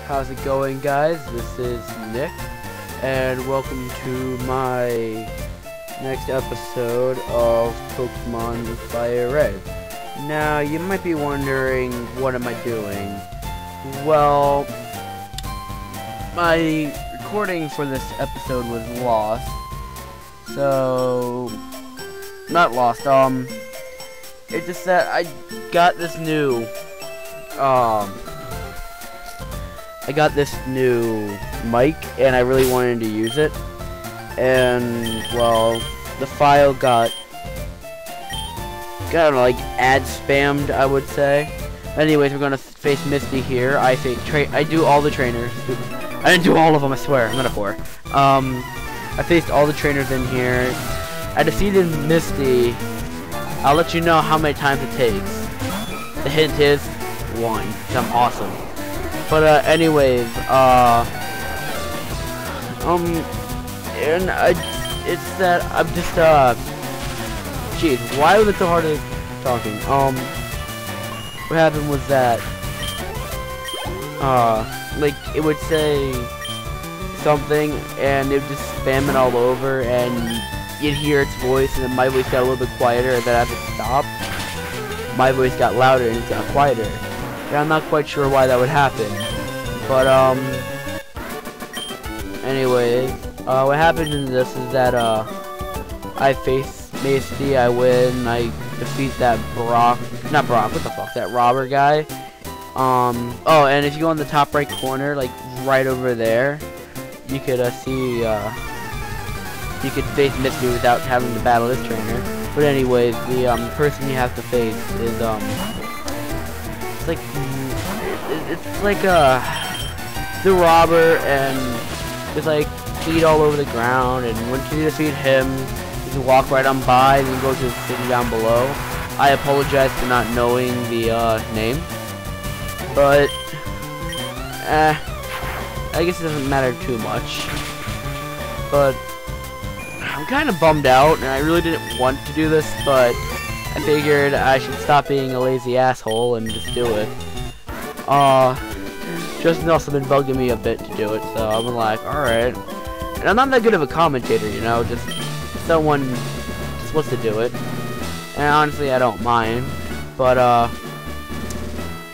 How's it going, guys? This is Nick, and welcome to my next episode of Pokemon Fire Red. Now, you might be wondering, what am I doing? Well, my recording for this episode was lost. So, not lost, it's just that I got this new, mic, and I really wanted to use it, and, well, the file got like, ad spammed, I would say. Anyways, we're gonna face Misty here. I do all the trainers. I didn't do all of them, I swear, I'm not a whore. I faced all the trainers in here. I defeated Misty. I'll let you know how many times it takes. The hint is 1, 'cause I'm awesome. But anyways, and it's that I'm just jeez, why was it so hard to talking? What happened was that like it would say something and it would just spam it all over, and you'd hear its voice, and then my voice got a little bit quieter, and then as it stopped, my voice got louder and it got quieter. And I'm not quite sure why that would happen. But anyways, what happened in this is that I face Misty, I win, I defeat that that robber guy. Oh, and if you go in the top right corner, like right over there, you could see you could face Misty without having to battle this trainer. But anyways, the person you have to face is it's like the robber, and there's like feet all over the ground, and once you defeat him, you can walk right on by and you go to the city down below. I apologize for not knowing the name, but I guess it doesn't matter too much. But I'm kind of bummed out, and I really didn't want to do this, but I figured I should stop being a lazy asshole and just do it. Justin also been bugging me a bit to do it, so I'm like, alright. And I'm not that good of a commentator, you know, just someone just wants to do it. And honestly, I don't mind, but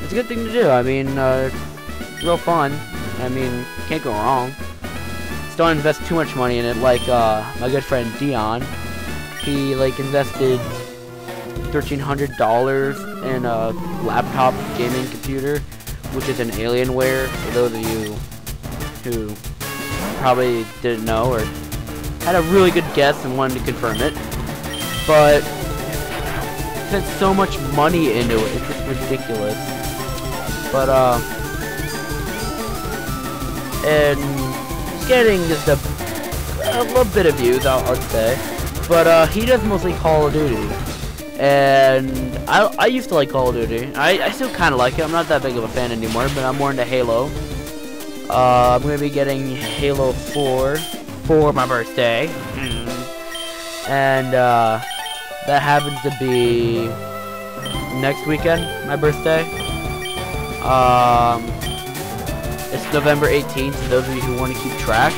it's a good thing to do. I mean, it's real fun. I mean, can't go wrong. Just don't invest too much money in it, like my good friend Dion. He like invested $1,300 in a laptop gaming computer, which is an Alienware, for those of you who probably didn't know or had a really good guess and wanted to confirm it. But spent so much money into it, it's just ridiculous. But and getting just a little bit of views, I'd say. But he does mostly Call of Duty. And I used to like Call of Duty. I still kind of like it. I'm not that big of a fan anymore, but I'm more into Halo. I'm going to be getting Halo 4 for my birthday. And that happens to be next weekend, my birthday. It's November 18th, so those of you who want to keep track.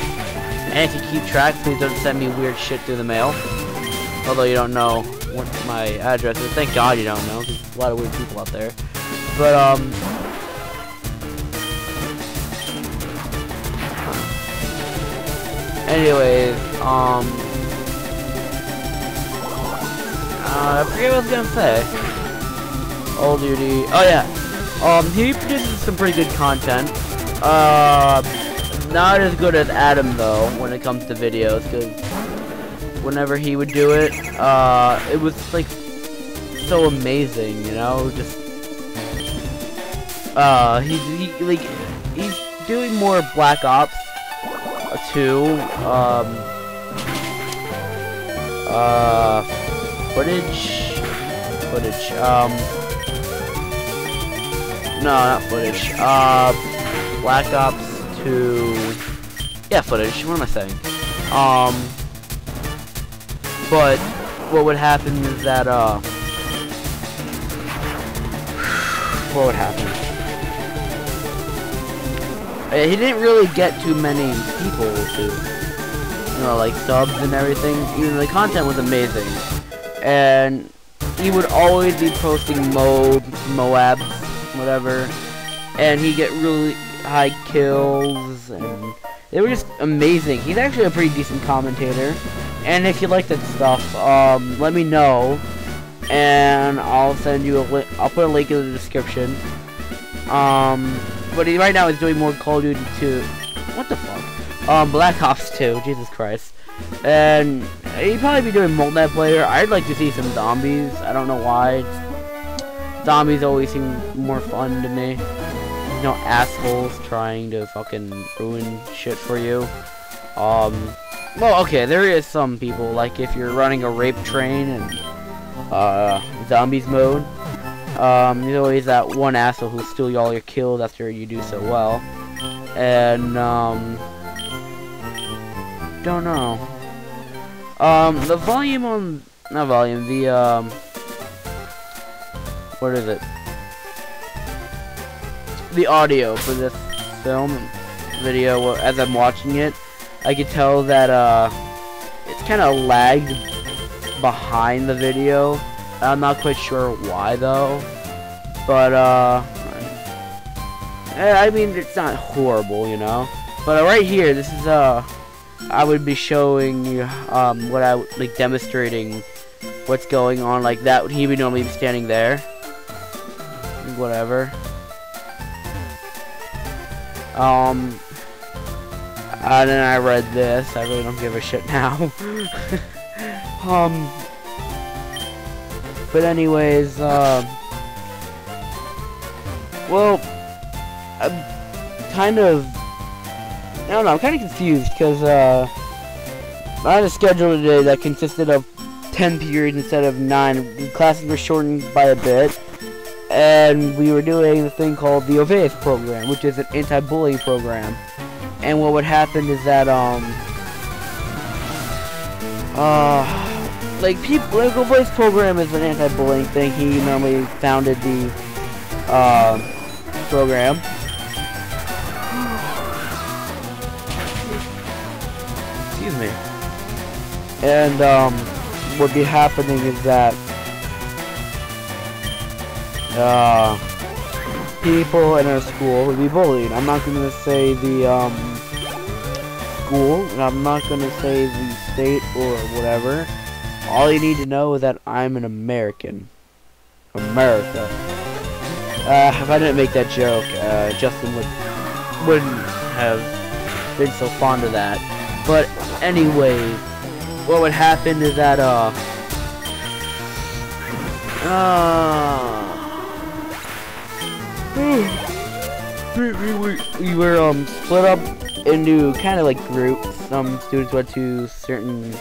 And if you keep track, please don't send me weird shit through the mail. Although you don't know what my address is. Thank God you don't know, because there's a lot of weird people out there. But, anyways, I forget what I was gonna say. Call of Duty. Oh yeah. He produces some pretty good content. Not as good as Adam though when it comes to videos, because whenever he would do it, it was like so amazing, you know. Just he's doing more Black Ops 2 footage. No, not footage. Black Ops 2. Yeah, footage. What am I saying? But what would happen is that what would happen? He didn't really get too many people to, you know, like subs and everything. Even the content was amazing, and he would always be posting Moabs, whatever, and he'd get really high kills, and they were just amazing. He's actually a pretty decent commentator, and if you like that stuff, let me know, and I'll send you a link. I'll put a link in the description. But right now he's doing more Call of Duty 2. What the fuck? Black Ops 2. Jesus Christ. And he'd probably be doing multiplayer. I'd like to see some zombies. I don't know why. Zombies always seem more fun to me. You know, assholes trying to fucking ruin shit for you. Well, okay, there is some people, like if you're running a rape train and zombies mode. There's always that one asshole who'll steal all your kills after you do so well. And, don't know. The volume on, not volume, the, what is it? The audio for this video, as I'm watching it, I could tell that, it's kind of lagged behind the video. I'm not quite sure why though, but I mean, it's not horrible, you know. But right here, this is I would be showing you what I like, demonstrating what's going on, like that. He would normally be standing there, whatever. And then I read this. I really don't give a shit now. But anyways, well, I'm kind of, I don't know, I'm kind of confused, because, I had a schedule today that consisted of 10 periods instead of 9. The classes were shortened by a bit, and we were doing the thing called the Oveus program, which is an anti-bullying program. And what would happen is that, like people, like Oveus program is an anti-bullying thing. He normally founded the program. Excuse me. And what would be happening is that people in our school would be bullied. I'm not going to say the school, and I'm not going to say the state or whatever. All you need to know is that I'm an American. America. If I didn't make that joke, Justin wouldn't have been so fond of that. But anyways, what would happen is that we were split up into kind of like groups. Some students went to certain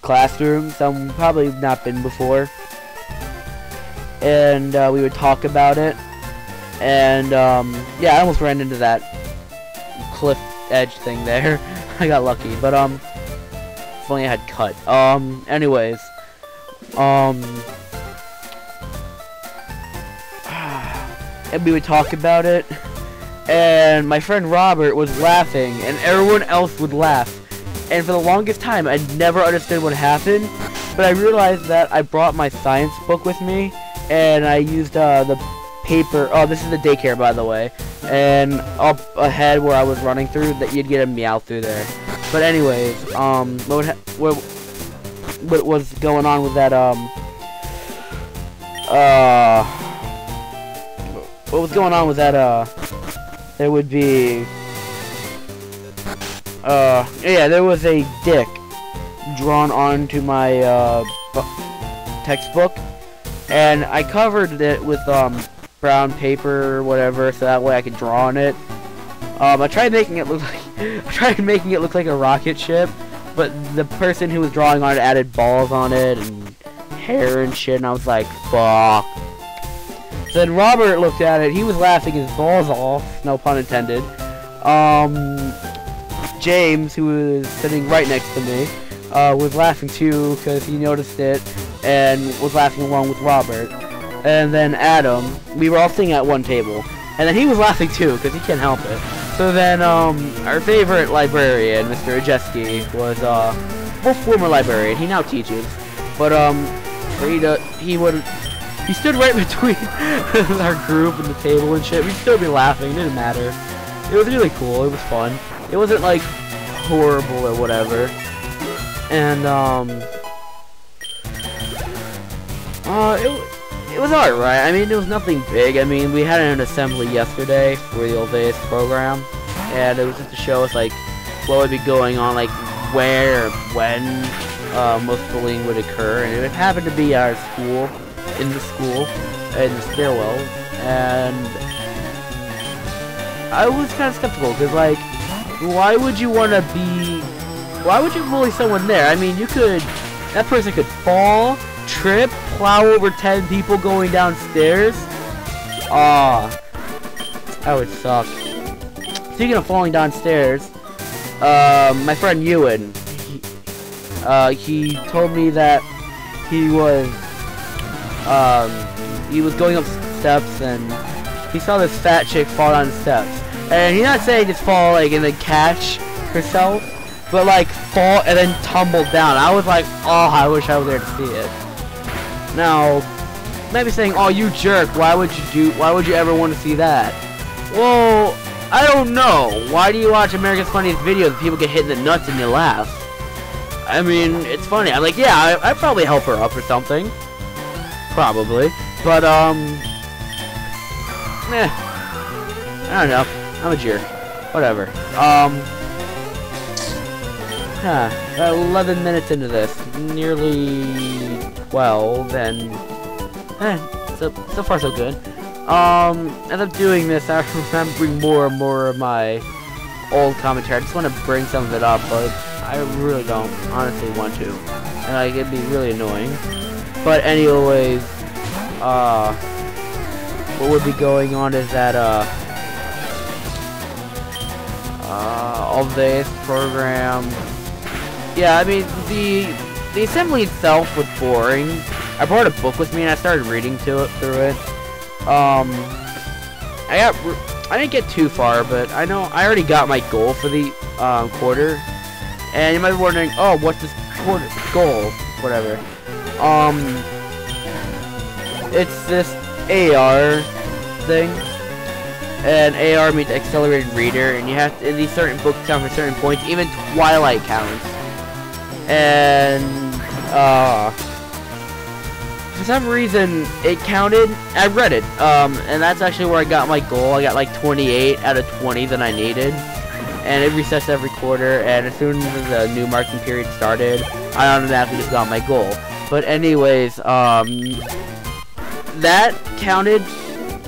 classrooms, some probably not been before, and we would talk about it. And yeah, I almost ran into that cliff edge thing there. I got lucky, but if only I had cut. Anyways, and we would talk about it, and my friend Robert was laughing, and everyone else would laugh. And for the longest time, I never understood what happened, but I realized that I brought my science book with me, and I used the paper. Oh, this is the daycare, by the way. And up ahead where I was running through, that you'd get a meow through there. But anyways, what was going on with that? What was going on was that there would be yeah, there was a dick drawn onto my textbook, and I covered it with brown paper or whatever, so that way I could draw on it. I tried making it look like a rocket ship, but the person who was drawing on it added balls on it and hair and shit, and I was like, fuck. So then Robert looked at it, he was laughing his balls off, no pun intended. James, who was sitting right next to me, was laughing too, because he noticed it, and was laughing along with Robert. And then Adam, we were all sitting at one table, And then he was laughing too, because he can't help it. So then, our favorite librarian, Mr. Ajeski, was, well, former librarian. He now teaches. But, he stood right between our group and the table and shit. We'd still be laughing. It didn't matter. It was really cool. It was fun. It wasn't, like, horrible or whatever. And, it was alright. I mean, it was nothing big. I mean, we had an assembly yesterday for the Old Days program, and it was just to show us, like, what would be going on, like, where, when, most bullying would occur, and it happened to be our school, in the stairwell, and I was kind of skeptical, because, like, why would you bully someone there? I mean, that person could fall, trip, plow over 10 people going downstairs. That would suck. Speaking of falling downstairs, my friend Ewan, he told me that he was going up steps and he saw this fat chick fall down the steps. And he's not saying just fall like and then catch herself, but like fall and then tumble down. I was like, oh, I wish I was there to see it. Now, maybe saying, oh, you jerk, why would you ever want to see that? Well, I don't know. Why do you watch America's Funniest Videos and people get hit in the nuts and you laugh? I mean, it's funny. I'm like, yeah, I'd probably help her up or something. Probably. But, I don't know. I'm a jerk. Whatever. 11 minutes into this. Nearly 12, and so far so good. As I'm doing this, I'm remembering more and more of my old commentary. I just want to bring some of it up, but I really don't honestly want to, and like it'd be really annoying. But anyways, what would be going on is that all this program. Yeah, I mean the assembly itself was boring. I brought a book with me and I started reading through it. I didn't get too far, but I know I already got my goal for the quarter. And you might be wondering, oh, what's this quarter goal? Whatever. It's this AR thing. And AR means accelerated reader, and you have to, these certain books count for certain points. Even Twilight counts. And for some reason it counted. I read it, and that's actually where I got my goal. I got like 28 out of 20 that I needed, and it resets every quarter. And as soon as the new marking period started, I automatically just got my goal. But anyways, that counted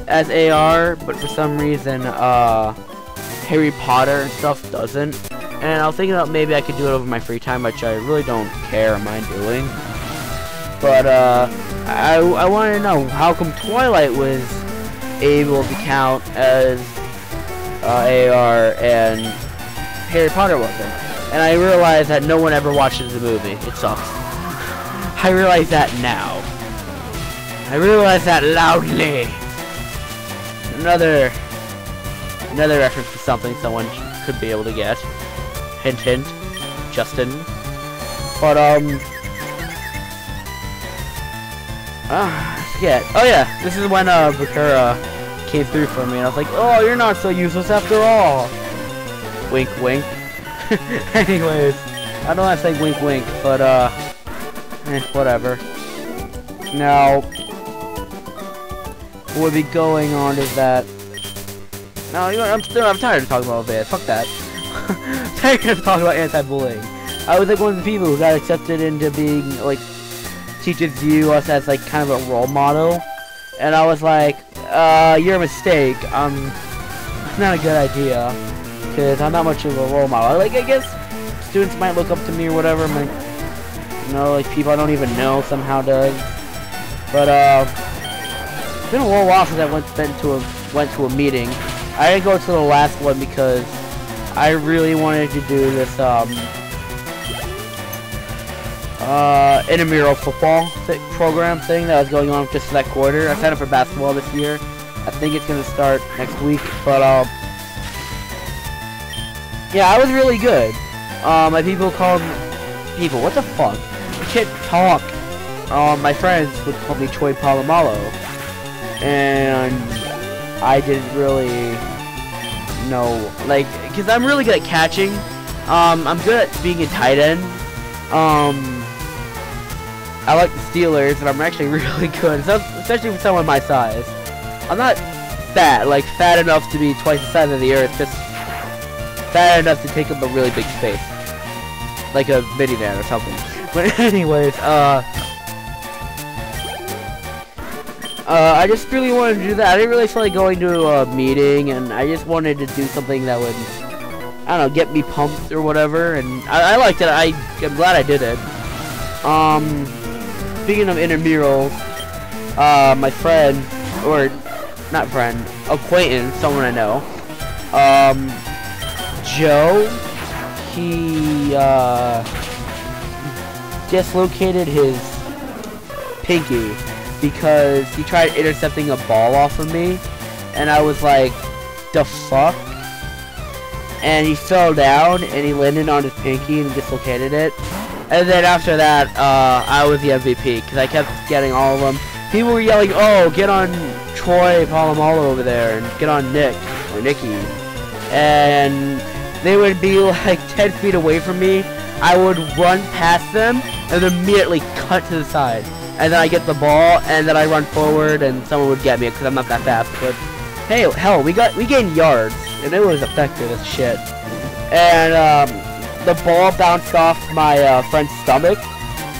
as AR, but for some reason, Harry Potter and stuff doesn't. And I was thinking about maybe I could do it over my free time, which I really don't care or mind doing. But, I wanted to know, how come Twilight was able to count as, AR and Harry Potter wasn't? And I realized that no one ever watches the movie. It sucks. I realize that now. I realize that loudly. Another reference to something someone could be able to get. Hint, hint. Justin. But, I forget. Oh yeah, this is when, Bakura came through for me, and I was like, oh, you're not so useless after all. Wink, wink. Anyways, I don't want to say wink, wink, but, whatever. Now, what would be going on is that... No, you know, I'm tired of talking about this. Fuck that. I'm tired of talking about anti-bullying. I was like one of the people who got accepted into being, like, teachers view us as, like, kind of a role model. And I was like, you're a mistake. It's not a good idea. Because I'm not much of a role model. Like, I guess students might look up to me or whatever. I'm like, you know, like, people I don't even know somehow does. But, it's been a little while since I went to a meeting. I didn't go to the last one because I really wanted to do this, intramural football program thing that was going on just for that quarter. I signed up for basketball this year. I think it's gonna start next week, but yeah, I was really good. My people called people. What the fuck? I can't talk. My friends would call me Choi Palomalo, and I didn't really know, like, cause I'm really good at catching. I'm good at being a tight end. I like the Steelers, and I'm actually really good, especially with someone my size. I'm not fat, like fat enough to be twice the size of the earth, just fat enough to take up a really big space, like a minivan or something. But anyways, I just really wanted to do that. I didn't really feel like going to a meeting, and I just wanted to do something that would, I don't know, get me pumped or whatever, and I liked it. I'm glad I did it. Speaking of intramurals, my friend, or not friend, acquaintance, someone I know, Joe, he dislocated his pinky because he tried intercepting a ball off of me, and I was like, the fuck? And he fell down, and he landed on his pinky and dislocated it. And then after that, I was the MVP, because I kept getting all of them. People were yelling, oh, get on Troy Polamalu over there, and get on Nick, or Nicky. And they would be like 10 feet away from me. I would run past them, and immediately cut to the side. And then I get the ball, and then I run forward, and someone would get me, because I'm not that fast. But, hey, hell, we gained yards, and it was effective as shit. And, the ball bounced off my friend's stomach,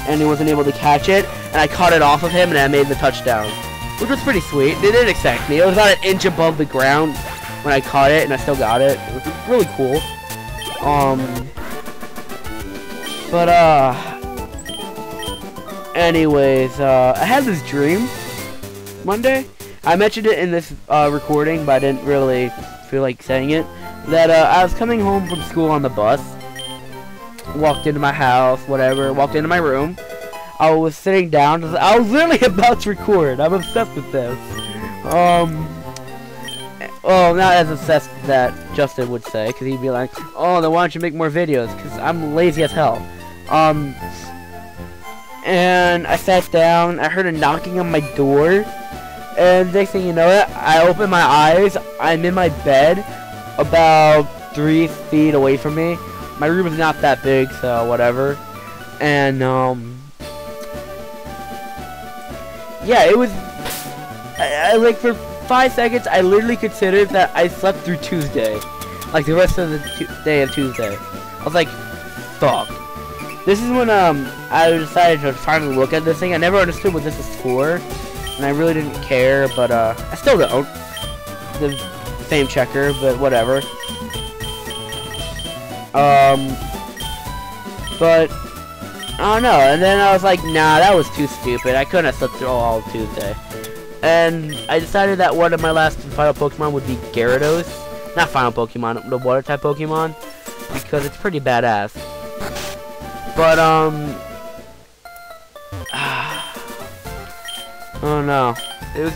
and he wasn't able to catch it, and I caught it off of him, and I made the touchdown, which was pretty sweet. They didn't expect me. It was about an inch above the ground when I caught it, and I still got it. It was really cool. Anyways, I had this dream Monday. I mentioned it in this recording, but I didn't really feel like saying it. That I was coming home from school on the bus. Walked into my house, whatever, walked into my room. I was sitting down. I was literally about to record. I'm obsessed with this. Well, not as obsessed that Justin would say, because he'd be like, oh, then why don't you make more videos? Because I'm lazy as hell. And I sat down. I heard a knocking on my door. And next thing you know, I opened my eyes. I'm in my bed, about 3 feet away from me. My room is not that big, so whatever. And, yeah, it was, I like, for 5 seconds, I literally considered that I slept through Tuesday. Like, the rest of the day of Tuesday. I was like, fuck. This is when, I decided to finally look at this thing. I never understood what this was for. And I really didn't care, but, I still don't. The same checker, but whatever. But I don't know, and then I was like, nah, that was too stupid. I couldn't have slept through all of Tuesday. And I decided that one of my last and final Pokemon would be Gyarados. Not final Pokemon, the water type Pokemon, because it's pretty badass. But oh no. It was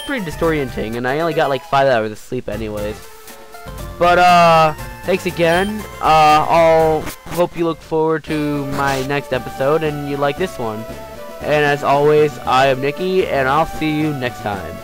pretty disorienting, and I only got like 5 hours of sleep anyways. But thanks again. I'll hope you look forward to my next episode and you like this one. And as always, I am Nicky, and I'll see you next time.